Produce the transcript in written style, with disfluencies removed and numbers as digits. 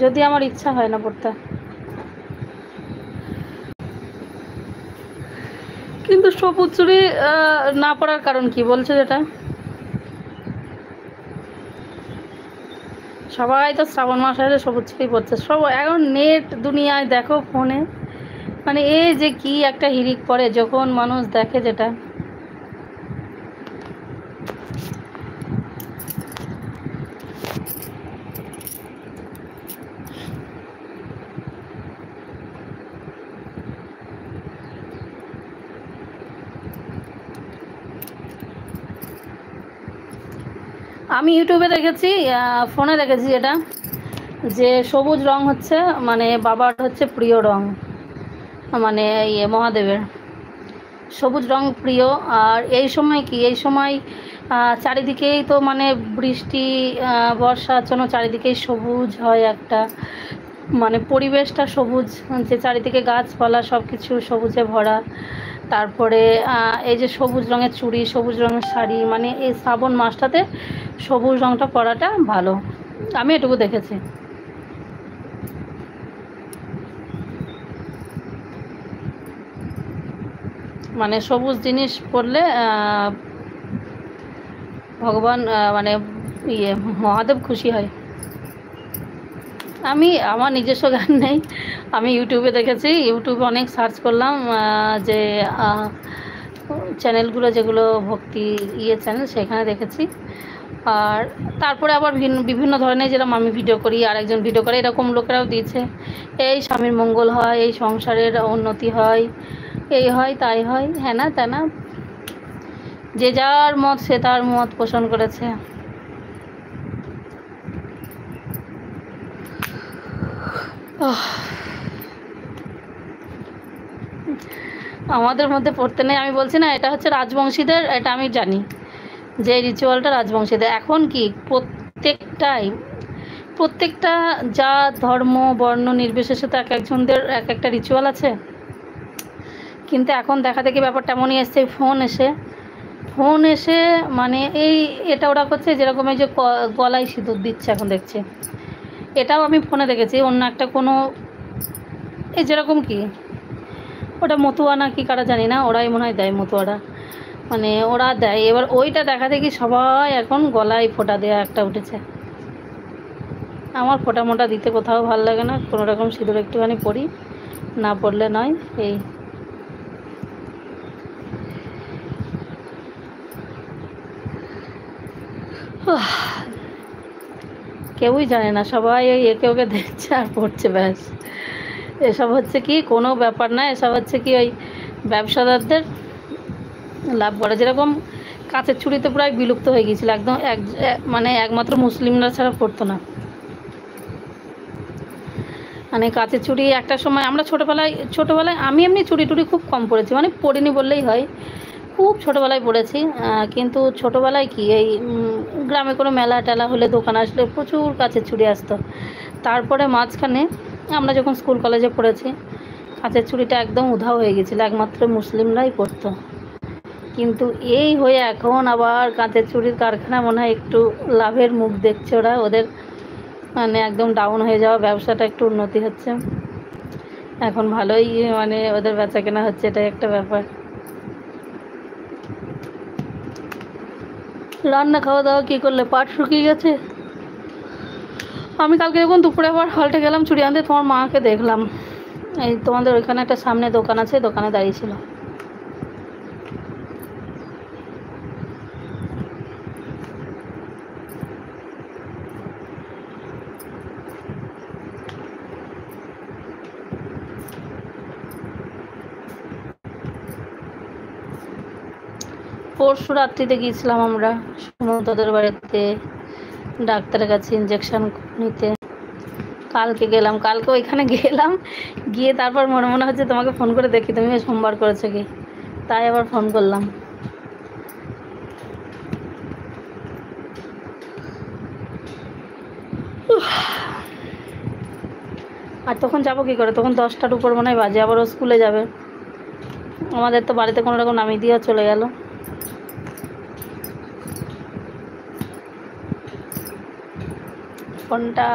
যদি আমার ইচ্ছা হয় না পড়তে। কিন্তু সবুজ চুড়ি না পড়ার কারণ কি বলছে? যেটা সবাই তো শ্রাবণ মাস আসলে সবুজ চুড়ি পড়ছে, সব এখন নেট দুনিয়ায় দেখো ফোনে, মানে এই যে কি একটা হিড়িক পড়ে যখন মানুষ দেখে যেটা। আমি ইউটিউবে দেখেছি, ফোনে দেখেছি এটা, যে সবুজ রং হচ্ছে মানে বাবার হচ্ছে প্রিয় রং, মানে ইয়ে মহাদেবের সবুজ রং প্রিয়। আর এই সময় কি, এই সময় চারিদিকেই তো মানে বৃষ্টি, বর্ষার জন্য চারিদিকেই সবুজ হয় একটা, মানে পরিবেশটা সবুজ, যে চারিদিকে গাছপালা সব কিছু সবুজে ভরা। তারপরে এই যে সবুজ রঙের চুড়ি, সবুজ রঙের শাড়ি, মানে এই শ্রাবণ মাসটাতে সবুজ রঙটা পরাটা ভালো, আমি এটুকু দেখেছি। মানে সবুজ জিনিস পরলে ভগবান মানে ইয়ে মহাদেব খুশি হয়। আমি আমার নিজস্ব জ্ঞান নেই, আমি ইউটিউবে দেখেছি, ইউটিউবে অনেক সার্চ করলাম, যে চ্যানেলগুলো যেগুলো ভক্তি ইয়ে চ্যানেল, সেখানে দেখেছি। আর তারপরে আবার বিভিন্ন ধরনের, যেরকম আমি ভিডিও করি আর একজন ভিডিও করে, এরকম লোকেরাও দিয়েছে এই স্বামীর মঙ্গল হয়, এই সংসারের উন্নতি হয়, এই হয় তাই হয়, হ্যাঁ না তা না, যে যার মত সে তার মত পোষণ করেছে। আমাদের মধ্যে পড়তে নেই, আমি বলছি না, এটা হচ্ছে রাজবংশীদের, এটা আমি জানি যে রিচুয়ালটা রাজবংশীদের। এখন কি প্রত্যেকটা যা ধর্ম বর্ণ নির্বিশেষে তো এক একজনদের এক একটা রিচুয়াল আছে। কিন্তু এখন দেখা দেখি ব্যাপারটা এমনই এসছে, ফোন এসে মানে এই এটা ওরা করছে, যেরকম এই যে গলায় সিঁদুর দিচ্ছে এখন দেখছে, এটাও আমি ফোনে দেখেছি। অন্য একটা কোনো এই যেরকম কি ওটা মতুয়া না কি কারা জানি না, ওরাই মনে হয় দেয় মতুয়ারা, মানে ওরা দেয়। এবার ওইটা দেখা দেখি সবাই এখন গলায় ফোঁটা দেওয়া একটা উঠেছে। আমার ফোঁটা মোটা দিতে কোথাও ভালো লাগে না, কোনো রকম সিঁদুর একটুখানি পরি, না পড়লে নয়। এই কেউই জানে না, সবাই ওই একে ওকে দেখছে আর পড়ছে, ব্যাস। এসব হচ্ছে কি কোনো ব্যাপার না, এসব হচ্ছে কি ওই ব্যবসাদারদের লাভ করে। যেরকম কাঁচের ছুরিতে প্রায় বিলুপ্ত হয়ে গিয়েছিল, একদম মানে একমাত্র মুসলিমরা ছাড়া পড়তো না। মানে কাঁচের চুড়ি একটা সময় আমরা ছোটোবেলায় আমি এমনি চুড়ি টুড়ি খুব কম পড়েছি, মানে পড়িনি বললেই হয়, খুব ছোটোবেলায় পড়েছি। কিন্তু ছোটোবেলায় কি এই গ্রামে কোনো মেলা টেলা হলে, দোকান আসলে প্রচুর কাঁচের চুড়ি আসতো। তারপরে মাঝখানে আমরা যখন স্কুল কলেজে পড়েছি, কাঁচের চুড়িটা একদম উধাও হয়ে গেছিলো, একমাত্র মুসলিমরাই পরতো। কিন্তু এই হয়ে এখন আবার কাঁচের চুড়ির কারখানা মনে হয় একটু লাভের মুখ দেখছে ওরা, ওদের মানে একদম ডাউন হয়ে যাওয়া ব্যবসাটা একটু উন্নতি হচ্ছে এখন, ভালোই মানে ওদের বেচা কেনা হচ্ছে, এটাই একটা ব্যাপার। রান্না খাওয়া দাওয়া কী করলে? পাট শুকিয়ে গেছে। আমি কালকে যখন দুপুরে আবার হলটে গেলাম চুড়ি আনতে, তোমার মাকে দেখলাম, এই তোমাদের ওইখানে একটা সামনে দোকান আছে, দোকানে দাঁড়িয়েছিল। পরশু রাত্রিতে গিয়েছিলাম আমরা সুমন্তদের বাড়িতে ডাক্তারের কাছে ইঞ্জেকশন নিতে। কালকে ওইখানে গেলাম, গিয়ে তারপর মনে মনে হচ্ছে তোমাকে ফোন করে দেখি তুমি সোমবার করেছো কি, তাই আবার ফোন করলাম। আর তখন যাবো কী করে, তখন 10টার উপর মনে হয় বাজে, আবার ও স্কুলে যাবে। আমাদের তো বাড়িতে কোনো রকম নামিয়ে দিয়ে চলে গেল। ফোনটা